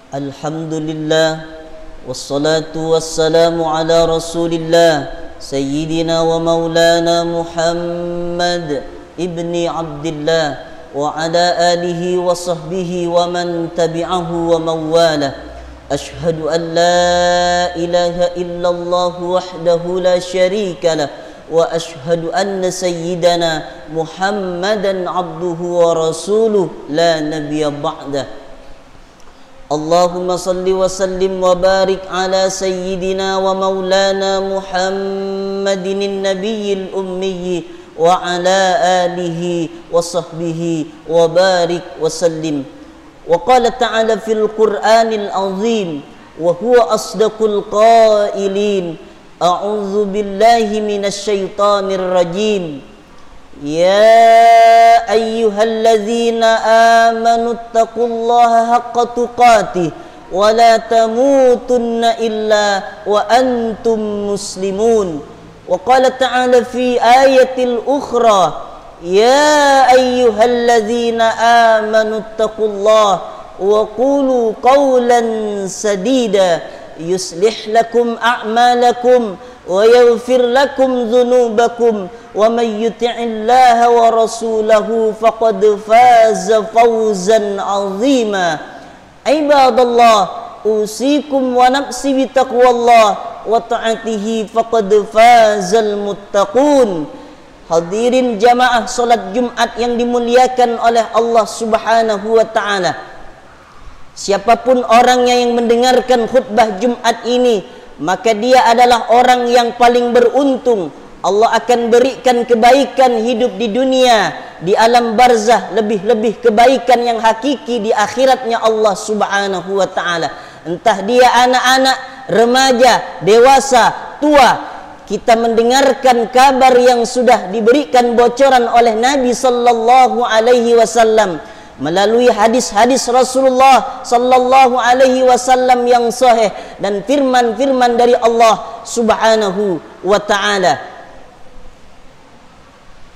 Alhamdulillah, wassalatu wassalamu ala rasulillah Sayyidina wa maulana Muhammad ibni Abdillah wa ala alihi wa sahbihi wa man tabi'ahu wa mawalah. Ashhadu an la ilaha illallah wahdahu la syarika lah wa ashhadu anna sayyidana Muhammadan abduhu wa rasuluh la nabiyya ba'dah. Allahumma salli wa sallim wa barik ala sayyidina wa maulana Muhammadin nabiyil ummi wa ala alihi wa sahbihi wa barik wa sallim. Wa qala ta'ala fil Qur'anil azim wa huwa asdaqul qailin. A'udzu billahi minasy syaithanir rajim. Ya ayyuhalladzina amanu taqullaha haqqa tuqatih wa la tamutunna illa wa antum muslimun. Wa qala ta'ala fi ayatil ukhra ya ayyuhalladzina amanu taqullaha wa qulu qawlan sadida yuslih lakum a'malakum wa yaghfir lakum dhunubakum wa may yuti'illaha wa rasulahu faqad faza fawzan 'azima. Ibadallah, usikum wa nafsi bi taqwallah wa ta'atihi faqad fazal muttaqun. Hadirin jamaah salat Jumat yang dimuliakan oleh Allah Subhanahu wa taala. Siapapun orangnya yang mendengarkan khutbah Jumat ini, maka dia adalah orang yang paling beruntung. Allah akan berikan kebaikan hidup di dunia, di alam barzah, lebih-lebih kebaikan yang hakiki di akhiratnya Allah Subhanahu wa taala. Entah dia anak-anak, remaja, dewasa, tua, kita mendengarkan kabar yang sudah diberikan bocoran oleh Nabi sallallahu alaihi wasallam melalui hadis-hadis Rasulullah sallallahu alaihi wasallam yang sahih dan firman-firman dari Allah Subhanahu wa taala.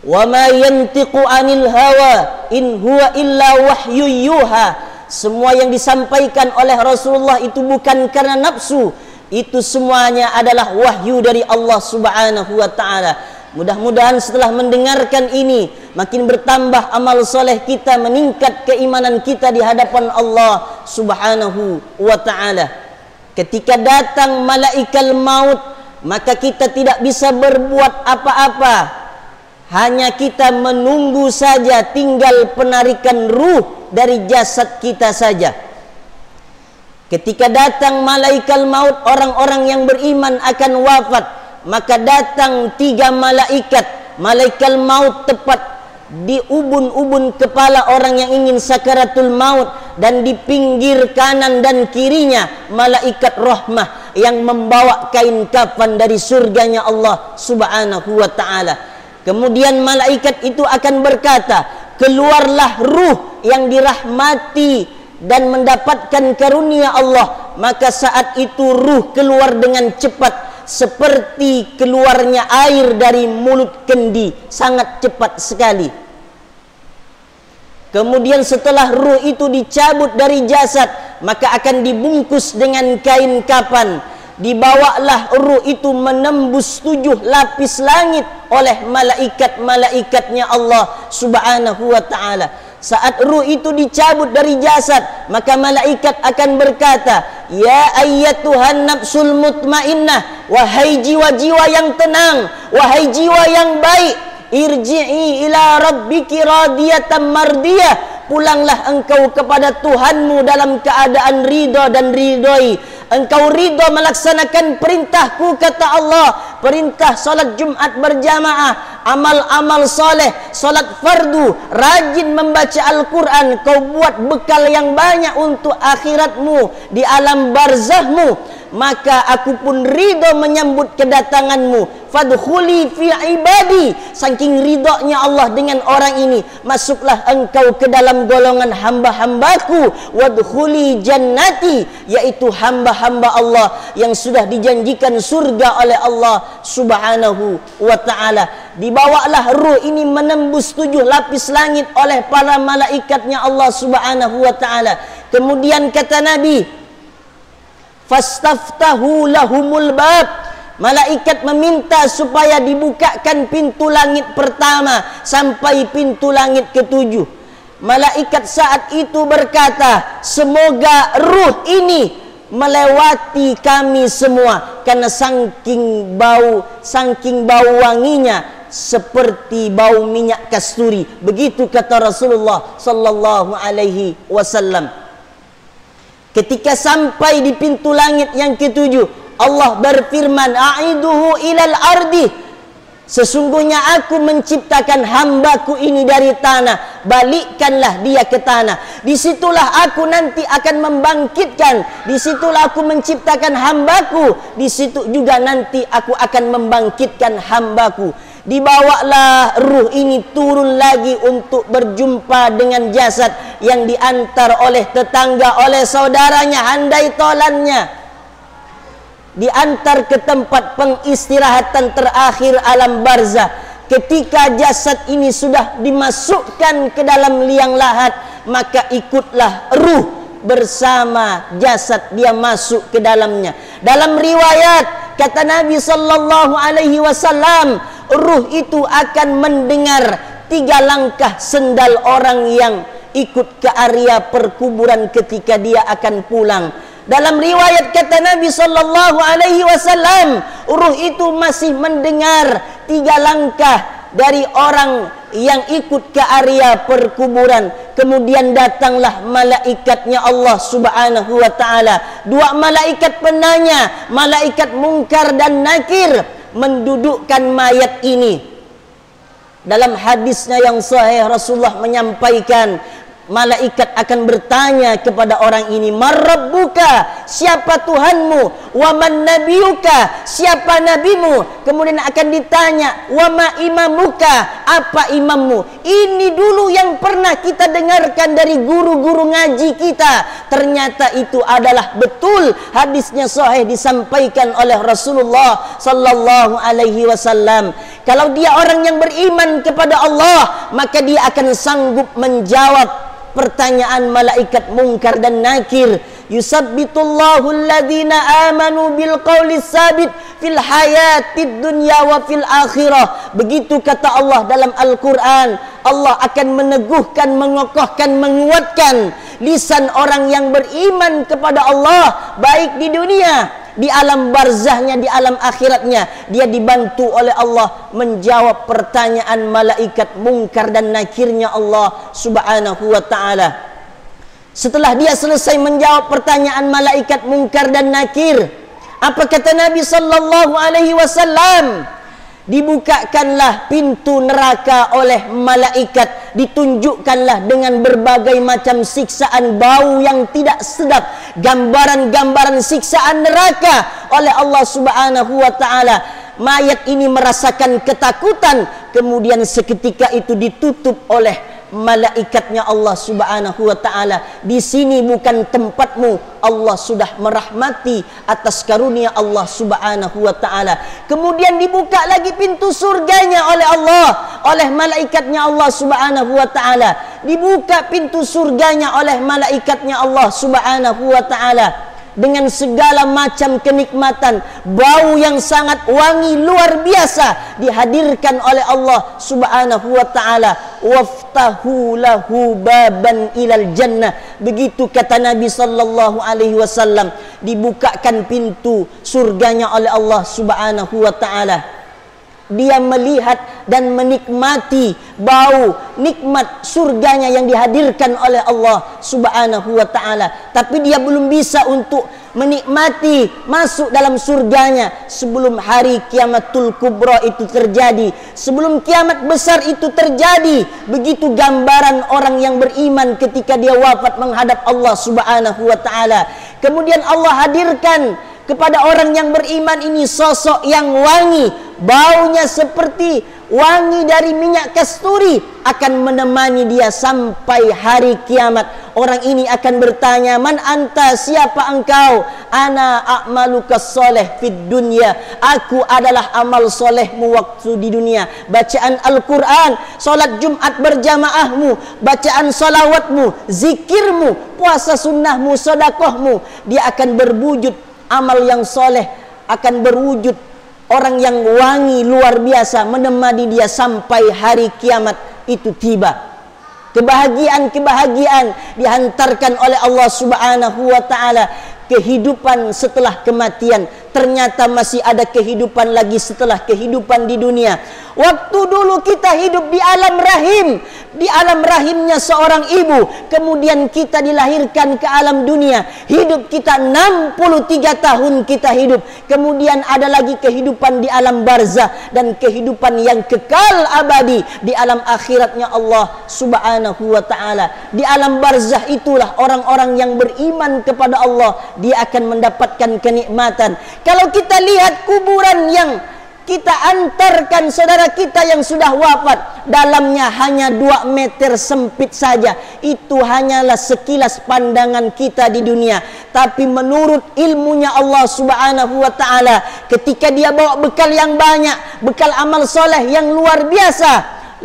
Wa ma yantiqu 'anil hawa in huwa illa wahyu yuha. Semua yang disampaikan oleh Rasulullah itu bukan karena nafsu, itu semuanya adalah wahyu dari Allah Subhanahu wa taala. Mudah-mudahan setelah mendengarkan ini makin bertambah amal soleh kita, meningkat keimanan kita di hadapan Allah Subhanahu wa taala. Ketika datang malaikat maut, maka kita tidak bisa berbuat apa-apa. Hanya kita menunggu saja, tinggal penarikan ruh dari jasad kita saja. Ketika datang malaikat maut, orang-orang yang beriman akan wafat, maka datang 3 malaikat. Malaikat maut tepat di ubun-ubun kepala orang yang ingin sakaratul maut, dan di pinggir kanan dan kirinya malaikat rahmah yang membawa kain kafan dari surganya Allah Subhanahu wa taala. Kemudian malaikat itu akan berkata, keluarlah ruh yang dirahmati dan mendapatkan karunia Allah. Maka saat itu ruh keluar dengan cepat, seperti keluarnya air dari mulut kendi, sangat cepat sekali. Kemudian setelah ruh itu dicabut dari jasad, maka akan dibungkus dengan kain kafan. Dibawalah ruh itu menembus 7 lapis langit oleh malaikat-malaikatnya Allah Subhanahu wa taala. Saat ruh itu dicabut dari jasad, maka malaikat akan berkata, ya ayyatuhan nafsul mutmainnah, wahai jiwa-jiwa yang tenang, wahai jiwa yang baik, irji'i ila rabbiki radiyatan mardiyah, pulanglah engkau kepada Tuhanmu dalam keadaan ridha dan ridhoi. Engkau ridha melaksanakan perintahku, kata Allah, perintah salat Jumat berjamaah, amal-amal soleh, salat fardu, rajin membaca Al-Quran, kau buat bekal yang banyak untuk akhiratmu di alam barzahmu, maka aku pun ridha menyambut kedatanganmu. Fadkhuli fi ibadi, saking ridhonya Allah dengan orang ini, masuklah engkau ke dalam golongan hamba-hambaku. Wadkhuli jannati, yaitu hamba-hamba Allah yang sudah dijanjikan surga oleh Allah Subhanahu wa ta'ala. Dibawalah ruh ini menembus 7 lapis langit oleh para malaikatnya Allah Subhanahu wa ta'ala. Kemudian kata Nabi, fastaftahu lahumul bab. Malaikat meminta supaya dibukakan pintu langit pertama sampai pintu langit ketujuh. Malaikat saat itu berkata, semoga ruh ini melewati kami semua, karena saking bau wanginya seperti bau minyak kasturi. Begitu kata Rasulullah sallallahu alaihi wasallam. Ketika sampai di pintu langit yang ketujuh, Allah berfirman, a'iduhu ilal ardi, sesungguhnya aku menciptakan hambaku ini dari tanah, balikkanlah dia ke tanah. Disitulah aku nanti akan membangkitkan, disitulah aku menciptakan hambaku, disitu juga nanti aku akan membangkitkan hambaku. Dibawalah ruh ini turun lagi untuk berjumpa dengan jasad yang diantar oleh tetangga, oleh saudaranya, handai tolannya, diantar ke tempat pengistirahatan terakhir alam barzah. Ketika jasad ini sudah dimasukkan ke dalam liang lahat, maka ikutlah ruh bersama jasad dia masuk ke dalamnya. Dalam riwayat kata Nabi sallallahu alaihi wasallam, ruh itu akan mendengar 3 langkah sendal orang yang ikut ke area perkuburan ketika dia akan pulang. Dalam riwayat kata Nabi sallallahu alaihi wasallam, ruh itu masih mendengar 3 langkah dari orang yang ikut ke area perkuburan. Kemudian datanglah malaikatnya Allah subhanahu wa ta'ala. 2 malaikat penanya, malaikat Munkar dan Nakir, mendudukkan mayat ini. Dalam hadisnya yang sahih, Rasulullah menyampaikan, malaikat akan bertanya kepada orang ini, marrabbuka, siapa Tuhanmu, waman nabiyuka, siapa nabimu. Kemudian akan ditanya, wama imamuka, apa imammu. Ini dulu yang pernah kita dengarkan dari guru-guru ngaji kita. Ternyata itu adalah betul, hadisnya sahih disampaikan oleh Rasulullah sallallahu alaihi wasallam. Kalau dia orang yang beriman kepada Allah, maka dia akan sanggup menjawab pertanyaan malaikat Munkar dan Nakir. Yusabbitullahu alladhina amanu bil qawli sabit fil hayatid dunya wa fil akhirah. Begitu kata Allah dalam Al-Quran. Allah akan meneguhkan, mengokohkan, menguatkan lisan orang yang beriman kepada Allah, baik di dunia, di alam barzahnya, di alam akhiratnya. Dia dibantu oleh Allah menjawab pertanyaan malaikat Munkar dan Nakirnya Allah subhanahu wa ta'ala. Setelah dia selesai menjawab pertanyaan malaikat Munkar dan Nakir, apa kata Nabi sallallahu alaihi wasallam? Dibukakanlah pintu neraka oleh malaikat, ditunjukkanlah dengan berbagai macam siksaan bau yang tidak sedap, gambaran-gambaran siksaan neraka oleh Allah subhanahu wa ta'ala. Mayat ini merasakan ketakutan, kemudian seketika itu ditutup oleh malaikatnya Allah subhanahu wa ta'ala. Di sini bukan tempatmu, Allah sudah merahmati atas karunia Allah subhanahu wa ta'ala. Kemudian dibuka lagi pintu surganya oleh Allah, oleh malaikatnya Allah subhanahu wa ta'ala. Dibuka pintu surganya oleh malaikatnya Allah subhanahu wa ta'ala dengan segala macam kenikmatan, bau yang sangat wangi luar biasa dihadirkan oleh Allah subhanahu wa ta'ala. Waftahu lahu baban ilal jannah. Begitu kata Nabi sallallahu alaihi wasallam, dibukakan pintu surganya oleh Allah subhanahu wa ta'ala. Dia melihat dan menikmati bau nikmat surganya yang dihadirkan oleh Allah subhanahu wa ta'ala. Tapi dia belum bisa untuk menikmati masuk dalam surganya sebelum hari kiamatul kubra itu terjadi, sebelum kiamat besar itu terjadi. Begitu gambaran orang yang beriman ketika dia wafat menghadap Allah subhanahu wa ta'ala. Kemudian Allah hadirkan kepada orang yang beriman ini sosok yang wangi, baunya seperti wangi dari minyak kasturi, akan menemani dia sampai hari kiamat. Orang ini akan bertanya, man anta, siapa engkau? Ana a'malukas soleh fid dunya, aku adalah amal solehmu waktu di dunia. Bacaan Al-Quran, solat Jumat berjamaahmu, bacaan salawatmu, zikirmu, puasa sunnahmu, sodakohmu. Dia akan berwujud amal yang soleh akan berwujud orang yang wangi luar biasa menemani dia sampai hari kiamat itu tiba. Kebahagiaan-kebahagiaan dihantarkan oleh Allah Subhanahu wa taala. Kehidupan setelah kematian, ternyata masih ada kehidupan lagi setelah kehidupan di dunia. Waktu dulu kita hidup di alam rahim, di alam rahimnya seorang ibu, kemudian kita dilahirkan ke alam dunia. Hidup kita 63 tahun kita hidup. Kemudian ada lagi kehidupan di alam barzah dan kehidupan yang kekal abadi di alam akhiratnya Allah Subhanahu wa taala. Di alam barzah itulah orang-orang yang beriman kepada Allah, dia akan mendapatkan kenikmatan. Kalau kita lihat kuburan yang kita antarkan saudara kita yang sudah wafat, dalamnya hanya 2 meter sempit saja. Itu hanyalah sekilas pandangan kita di dunia. Tapi menurut ilmunya Allah Subhanahu wa taala, ketika dia bawa bekal yang banyak, bekal amal soleh yang luar biasa,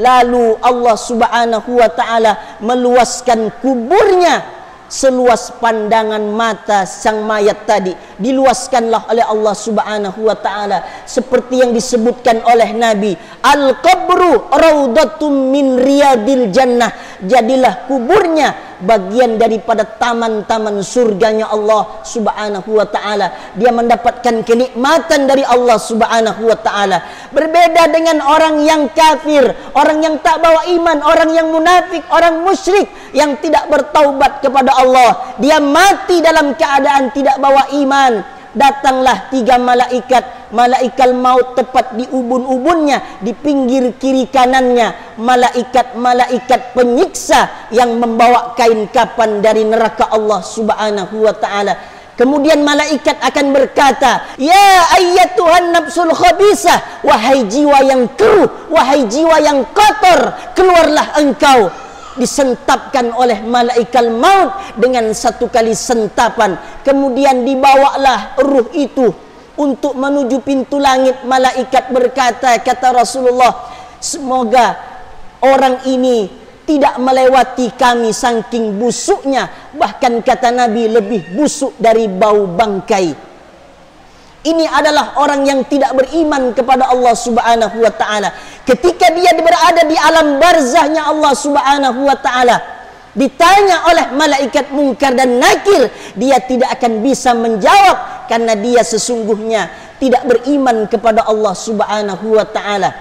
lalu Allah Subhanahu wa taala meluaskan kuburnya seluas pandangan mata sang mayat tadi. Diluaskanlah oleh Allah Subhanahu wa taala seperti yang disebutkan oleh Nabi, al-qabru raudatum min riyadil jannah. Jadilah kuburnya bagian daripada taman-taman surganya Allah Subhanahu wa taala. Dia mendapatkan kenikmatan dari Allah Subhanahu wa taala. Berbeda dengan orang yang kafir, orang yang tak bawa iman, orang yang munafik, orang musyrik yang tidak bertaubat kepada Allah. Dia mati dalam keadaan tidak bawa iman. Datanglah 3 malaikat, malaikat maut tepat di ubun-ubunnya, di pinggir kiri kanannya, malaikat-malaikat penyiksa yang membawa kain kapan dari neraka Allah Subhanahu wa taala. Kemudian malaikat akan berkata, ya ayyatuhan nafsul khabisah, wahai jiwa yang keruh, wahai jiwa yang kotor, keluarlah engkau. Disentapkan oleh malaikat maut dengan 1 kali sentapan. Kemudian dibawalah ruh itu untuk menuju pintu langit. Malaikat berkata, kata Rasulullah, semoga orang ini tidak melewati kami saking busuknya. Bahkan kata Nabi, lebih busuk dari bau bangkai. Ini adalah orang yang tidak beriman kepada Allah Subhanahu wa taala. Ketika dia berada di alam barzahnya Allah Subhanahu wa taala, ditanya oleh malaikat Munkar dan Nakir, dia tidak akan bisa menjawab karena dia sesungguhnya tidak beriman kepada Allah Subhanahu wa taala.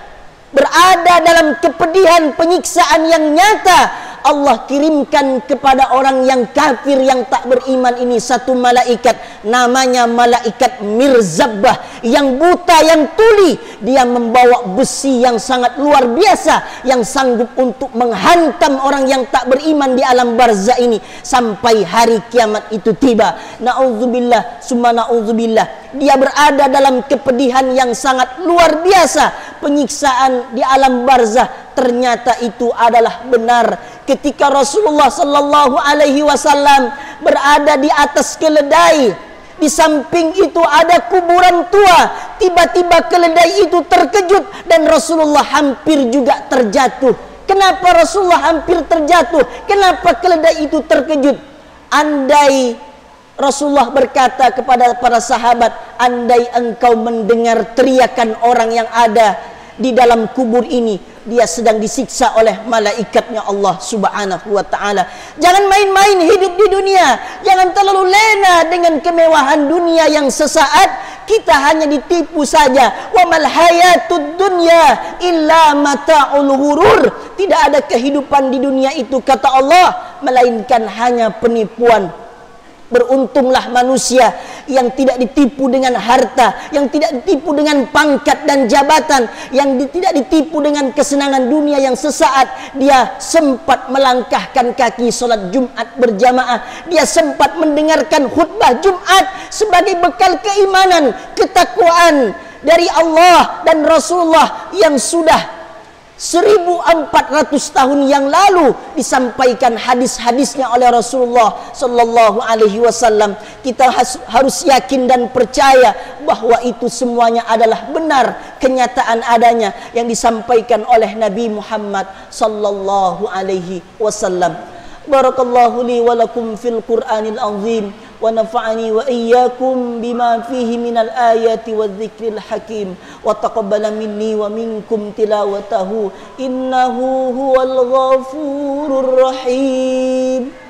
Berada dalam kepedihan penyiksaan yang nyata. Allah kirimkan kepada orang yang kafir yang tak beriman ini 1 malaikat, namanya malaikat Mirzabbah, yang buta, yang tuli. Dia membawa besi yang sangat luar biasa, yang sanggup untuk menghantam orang yang tak beriman di alam barzah ini sampai hari kiamat itu tiba. Na'udzubillah summa na'udzubillah. Dia berada dalam kepedihan yang sangat luar biasa. Penyiksaan di alam barzah ternyata itu adalah benar. Ketika Rasulullah sallallahu alaihi wasallam berada di atas keledai, di samping itu ada kuburan tua. Tiba-tiba keledai itu terkejut dan Rasulullah hampir juga terjatuh. Kenapa Rasulullah hampir terjatuh? Kenapa keledai itu terkejut? Andai Rasulullah berkata kepada para sahabat, andai engkau mendengar teriakan orang yang ada di dalam kubur ini, dia sedang disiksa oleh malaikatnya Allah Subhanahu wa taala. Jangan main-main hidup di dunia. Jangan terlalu lena dengan kemewahan dunia yang sesaat. Kita hanya ditipu saja. Wa mal hayatud dunya illa mata'ul ghurur. Tidak ada kehidupan di dunia itu, kata Allah, melainkan hanya penipuan. Beruntunglah manusia yang tidak ditipu dengan harta, yang tidak ditipu dengan pangkat dan jabatan, yang tidak ditipu dengan kesenangan dunia yang sesaat. Dia sempat melangkahkan kaki solat Jumat berjamaah. Dia sempat mendengarkan khutbah Jumat sebagai bekal keimanan, ketakwaan dari Allah dan Rasulullah yang sudah 1400 tahun yang lalu disampaikan hadis-hadisnya oleh Rasulullah sallallahu alaihi wasallam. Kita harus yakin dan percaya bahwa itu semuanya adalah benar, kenyataan adanya yang disampaikan oleh Nabi Muhammad sallallahu alaihi wasallam. Barakallahu li wa lakum fil Qur'anil azim wa nafa'ani wa iyyakum bima fihi minal ayati wadh-dhikril hakim wa taqabbala minni wa minkum tilawatahu innahu huwal ghafurur rahim.